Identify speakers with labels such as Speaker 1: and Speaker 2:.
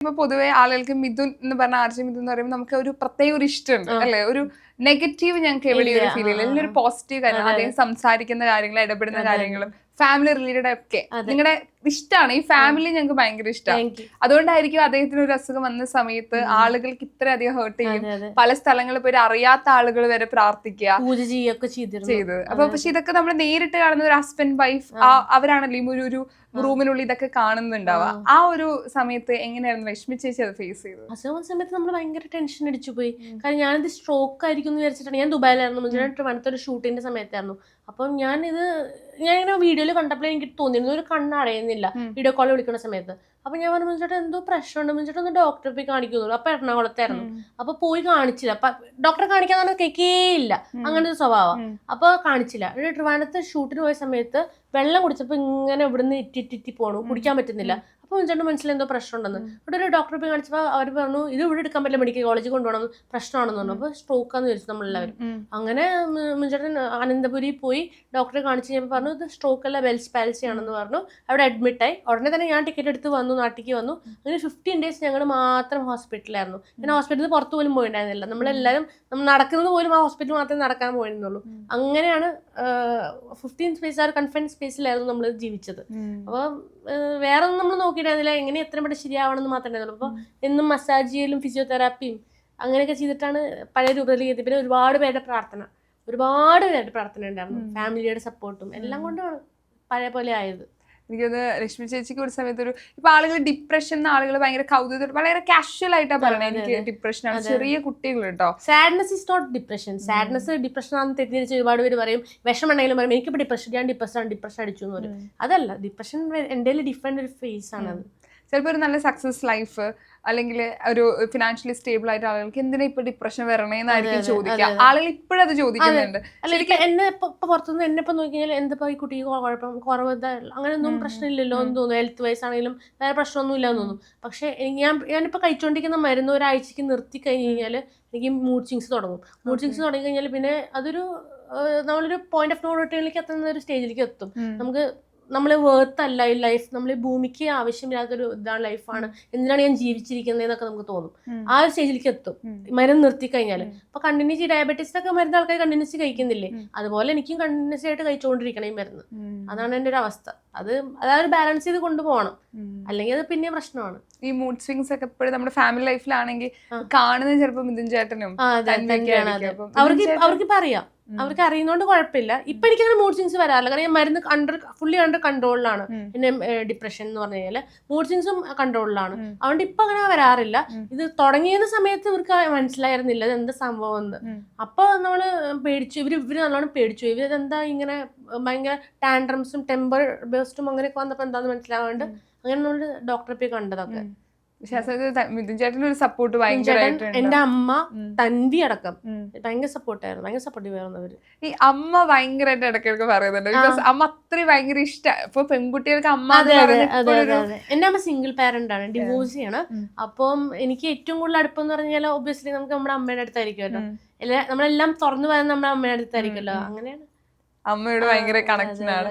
Speaker 1: ഇപ്പൊ പൊതുവെ ആളുകൾക്ക് മിഥുൻ എന്ന് പറഞ്ഞ ആർജി മിഥുൻ എന്ന് പറയുമ്പോൾ നമുക്ക് ഒരു പ്രത്യേക ഒരു ഇഷ്ടമുണ്ട് അല്ലെ? ഒരു നെഗറ്റീവ് ഞങ്ങൾക്ക് എവിടെയും ഒരു ഫീൽ ചെയ്യില്ല. എല്ലാം ഒരു പോസിറ്റീവ് കാര്യം. അദ്ദേഹം സംസാരിക്കുന്ന കാര്യങ്ങൾ, ഇടപെടുന്ന കാര്യങ്ങളും ഫാമിലി റിലേറ്റഡ് ഒക്കെ നിങ്ങളുടെ ഇഷ്ടമാണ്. ഈ ഫാമിലി ഞങ്ങൾക്ക് ഭയങ്കര ഇഷ്ടമാണ്. അതുകൊണ്ടായിരിക്കും അദ്ദേഹത്തിന് ഒരു അസുഖം വന്ന സമയത്ത് ആളുകൾക്ക് ഇത്രയധികം ഹേർട്ട് ചെയ്യും. പല സ്ഥലങ്ങളിൽ പോയി അറിയാത്ത ആളുകൾ വരെ പ്രാർത്ഥിക്കുക ചെയ്തത്. അപ്പൊ പക്ഷെ ഇതൊക്കെ നമ്മൾ നേരിട്ട് കാണുന്ന ഒരു ഹസ്ബൻഡ് വൈഫ് അവരാണല്ലോ ഒരു റൂമിനുള്ളിൽ ഇതൊക്കെ കാണുന്നുണ്ടാവുക. ആ ഒരു സമയത്ത് എങ്ങനെയായിരുന്നു ലക്ഷ്മി ചേച്ചി അത് ഫേസ് ചെയ്തത്?
Speaker 2: അസുഖം സമയത്ത് നമ്മൾ ഭയങ്കര ടെൻഷൻ അടിച്ചു പോയി. കാരണം ഞാനിത് സ്ട്രോക്ക് ആയിരിക്കും എന്ന് വിചാരിച്ചിട്ടാണ്. ഞാൻ ദുബായിലായിരുന്നു, വനത്തൊരു ഷൂട്ടിന്റെ സമയത്തായിരുന്നു. അപ്പം ഞാനിങ്ങനെ വീഡിയോയിൽ കണ്ടപ്പോൾ എനിക്ക് തോന്നിയിരുന്നു ഒരു കണ്ണടയുന്നില്ല വീഡിയോ കോൾ വിളിക്കുന്ന സമയത്ത്. അപ്പൊ ഞാൻ പറഞ്ഞു ചേട്ടാ എന്തോ പ്രശ്നമുണ്ട്, ചേട്ടാ ഒന്ന് ഡോക്ടറെ പോയി കാണിക്കുന്നുള്ളൂ. അപ്പൊ എറണാകുളത്തായിരുന്നു. അപ്പൊ പോയി കാണിച്ചില്ല. അപ്പൊ ഡോക്ടറെ കാണിക്കാൻ കേൾക്കേയില്ല, അങ്ങനെ ഒരു സ്വഭാവം. അപ്പൊ കാണിച്ചില്ല. ട്രിവാൻഡ്രത്ത് ഷൂട്ടിന് പോയ സമയത്ത് വെള്ളം കുടിച്ചപ്പോ ഇങ്ങനെ ഇവിടുന്ന് ഇറ്റിറ്റി പോണു, കുടിക്കാൻ പറ്റുന്നില്ല. അപ്പോൾ ചേട്ടൻ മനസ്സിൽ എന്തോ പ്രശ്നം ഉണ്ടെന്ന്. ഇവിടെ ഒരു ഡോക്ടറെ പോയി കാണിച്ചപ്പോൾ അവർ പറഞ്ഞു ഇത് ഇവിടെ എടുക്കാൻ പറ്റില്ല, മെഡിക്കൽ കോളേജിൽ കൊണ്ടുപോകണം, പ്രശ്നമാണെന്ന് പറഞ്ഞു. അപ്പോൾ സ്ട്രോക്കാന്ന് ചോദിച്ചു നമ്മളെല്ലാവരും. അങ്ങനെ മുൻചേട്ടൻ അനന്തപുരി പോയി ഡോക്ടറെ കാണിച്ച് കഴിഞ്ഞപ്പോൾ പറഞ്ഞു ഇത് സ്ട്രോക്ക് അല്ല, ബെൽസ് പാൽസി ആണെന്ന് പറഞ്ഞു. അവിടെ അഡ്മിറ്റായി. ഉടനെ തന്നെ ഞാൻ ടിക്കറ്റ് എടുത്ത് വന്നു, നാട്ടിലേക്ക് വന്നു. അങ്ങനെ 15 days ഞങ്ങൾ മാത്രം ഹോസ്പിറ്റലായിരുന്നു. ഞാൻ ഹോസ്പിറ്റലിൽ പുറത്ത് പോലും പോയിട്ടുണ്ടായിരുന്നില്ല. നമ്മളെല്ലാവരും നമ്മൾ നടക്കുന്നത് പോലും ആ ഹോസ്പിറ്റലിൽ മാത്രമേ നടക്കാൻ പോയിരുന്നുള്ളൂ. അങ്ങനെയാണ് 15 days ആ ഒരു കൺഫൈൻഡ് സ്പേസിലായിരുന്നു നമ്മൾ ജീവിച്ചത്. അപ്പോൾ വേറെ ഒന്നും നമ്മൾ നോക്കിയിട്ടായിരുന്നില്ല, എങ്ങനെ എത്രയും പെട്ടെന്ന് ശരിയാവണം എന്ന് മാത്രമേ ഉണ്ടായിരുന്നുള്ളൂ. അപ്പോൾ എന്നും മസാജ് ചെയ്യലും ഫിസിയോതെറാപ്പിയും അങ്ങനെയൊക്കെ ചെയ്തിട്ടാണ് പഴയ രൂപത്തിലേക്ക് എത്തി. പിന്നെ ഒരുപാട് പേരുടെ പ്രാർത്ഥന ഉണ്ടായിരുന്നു, ഫാമിലിയുടെ സപ്പോർട്ടും എല്ലാം കൊണ്ടാണ് പഴയ പോലെ ആയത്.
Speaker 1: എനിക്കത് ലക്ഷ്മി ചേച്ചിക്ക് ഒരു സമയത്ത് ഇപ്പൊ ആളുകൾ ഡിപ്രഷൻ ആളുകൾ ഭയങ്കര കൗതുകം വളരെ കാഷ്വൽ ആയിട്ടാണ് പറയുന്നത്. എനിക്ക് ഡിപ്രഷനാണ്, ചെറിയ കുട്ടികൾ കേട്ടോ.
Speaker 2: Sadness is not depression. Sadness depression ആണെന്ന് തെറ്റിദ്ധരിച്ച് ഒരുപാട് പേര് പറയും. വിഷമുണ്ടെങ്കിലും പറയും എനിക്കിപ്പോൾ ഡിപ്രഷൻ, ഞാൻ ഡിപ്രഷൻ അടിച്ചു എന്ന് പറയും. അതല്ല, ഡിപ്രഷൻ എൻ്റെ ഡിഫറെന്റ് ഒരു ഫേസ് ആണത്.
Speaker 1: ചിലപ്പോൾ ഒരു നല്ല സക്സസ് ലൈഫ് അല്ലെങ്കിൽ ഒരു ഫിനാൻഷ്യലി സ്റ്റേബിൾ ആയിട്ട് ആളുകൾക്ക് എന്തിനാ ഇപ്പൊ ഡിപ്രഷൻ വരണേന്നായിരിക്കും ചോദിക്കുക. ആളുകൾ ഇപ്പോഴത് ചോദിക്കുന്നുണ്ട്.
Speaker 2: എന്നെ ഇപ്പൊ പുറത്തുനിന്ന് എന്നെ ഇപ്പൊ നോക്കി കഴിഞ്ഞാൽ എന്താ ഈ കുട്ടിക്ക് കുഴപ്പം, കുറവ്, അങ്ങനെയൊന്നും പ്രശ്നമില്ലല്ലോ എന്ന് തോന്നുന്നു. ഹെൽത്ത് വൈസ് ആണെങ്കിലും വേറെ പ്രശ്നമൊന്നും ഇല്ലാന്ന് തോന്നുന്നു. പക്ഷെ ഞാനിപ്പോ കഴിച്ചുകൊണ്ടിരിക്കുന്ന മരുന്ന് ഒരാഴ്ചക്ക് നിർത്തി കഴിഞ്ഞ് കഴിഞ്ഞാൽ എനിക്ക് മൂഡ് സ്വിങ്സ് തുടങ്ങും. മൂഡ് സ്വിങ്സ് തുടങ്ങി കഴിഞ്ഞാൽ പിന്നെ അതൊരു നമ്മളൊരു പോയിന്റ് ഓഫ് നോ റിട്ടേണിലേക്ക് എത്തുന്ന ഒരു സ്റ്റേജിലേക്ക് എത്തും. നമ്മൾ വേർത്തല്ല ഈ ലൈഫ്, നമ്മൾ ഭൂമിക്ക് ആവശ്യമില്ലാത്തൊരു ഇതാണ് ലൈഫാണ്, എന്തിനാണ് ഞാൻ ജീവിച്ചിരിക്കുന്നത് എന്നൊക്കെ നമുക്ക് തോന്നും. ആ ഒരു സ്റ്റേജിലേക്ക് എത്തും മരുന്ന് നിർത്തി കഴിഞ്ഞാൽ. അപ്പൊ കണ്ടിന്യൂസ് ഡയബറ്റീസിനൊക്കെ മരുന്ന് ആൾക്കാർ കണ്ടിന്യൂസ് കഴിക്കുന്നില്ലേ, അതുപോലെ എനിക്കും കണ്ടിന്യൂസ് ആയിട്ട് കഴിച്ചുകൊണ്ടിരിക്കണം ഈ മരുന്ന്. അതാണ് എൻ്റെ ഒരു അവസ്ഥ. അതൊരു ബാലൻസ് ചെയ്ത് കൊണ്ടുപോകണം, അല്ലെങ്കിൽ അത് പിന്നെ പ്രശ്നമാണ്.
Speaker 1: ഈ മൂഡ് സ്വിങ്സ് ഒക്കെ എപ്പോഴും നമ്മുടെ ഫാമിലി ലൈഫിലാണെങ്കിൽ കാണുന്നത് ചിലപ്പോൾ മിഥുൻ ചേട്ടനും
Speaker 2: അവർക്ക് പറയാം, അവർക്ക് അറിയുന്നോണ്ട് കുഴപ്പമില്ല. ഇപ്പൊ എനിക്ക് അങ്ങനെ മൂഡ് സ്വിങ്സ് വരാറില്ല, കാരണം ഞാൻ മരുന്ന് ഫുള്ളി അണ്ടർ കൺട്രോളിലാണ്. പിന്നെ ഡിപ്രഷൻ എന്ന് പറഞ്ഞു കഴിഞ്ഞാൽ മൂഡ് സ്വിങ്സും കൺട്രോളിലാണ്. അതുകൊണ്ട് ഇപ്പൊ അങ്ങനെ വരാറില്ല. ഇത് തുടങ്ങിയ സമയത്ത് ഇവർക്ക് മനസ്സിലായിരുന്നില്ല ഇത് എന്താ സംഭവം എന്ന്. അപ്പൊ നമ്മള് പേടിച്ചു, ഇവര് നല്ലോണം പേടിച്ചു. ഇവരെന്താ ഇങ്ങനെ ഭയങ്കര ടാൻഡ്രംസും ടെമ്പർ ബേസ്റ്റും അങ്ങനെയൊക്കെ വന്നപ്പോ എന്താന്ന് മനസ്സിലാവാണ്ട് അങ്ങനെ നമ്മള് ഡോക്ടറെ പോയി കണ്ടതൊക്കെ.
Speaker 1: മിഥുൻ ചേട്ടന് ഒരു സപ്പോർട്ട് ഭയങ്കരമായിട്ട്,
Speaker 2: എന്റെ അമ്മ തൻവി അടക്കം ഭയങ്കര സപ്പോർട്ടായിരുന്നു, ഭയങ്കര സപ്പോർട്ടീവ് ആയിരുന്നു അവര്.
Speaker 1: ഈ അമ്മ ഭയങ്കരമായിട്ട് ഇടയ്ക്കിടയ്ക്ക് പറയുന്നുണ്ട്, ബിക്കോസ് അമ്മ അത്രയും ഭയങ്കര ഇഷ്ടം. ഇപ്പൊ പെൺകുട്ടികൾക്ക് അമ്മ.
Speaker 2: എന്റെ അമ്മ സിംഗിൾ പാരന്റ് ആണ്, ഡിവോഴ്സ് ചെയ്യണം. അപ്പം എനിക്ക് ഏറ്റവും കൂടുതൽ അടുപ്പം എന്ന് പറഞ്ഞാൽ ഒബ്വിയസ്ലി നമുക്ക് നമ്മുടെ അമ്മയുടെ അടുത്തായിരിക്കുമല്ലോ. നമ്മളെല്ലാം തുറന്നു പറയാൻ നമ്മുടെ അമ്മയുടെ അടുത്തായിരിക്കുമല്ലോ. അങ്ങനെയാണ്
Speaker 1: അമ്മയോട് ഭയങ്കര കണക്ഷനാണ്.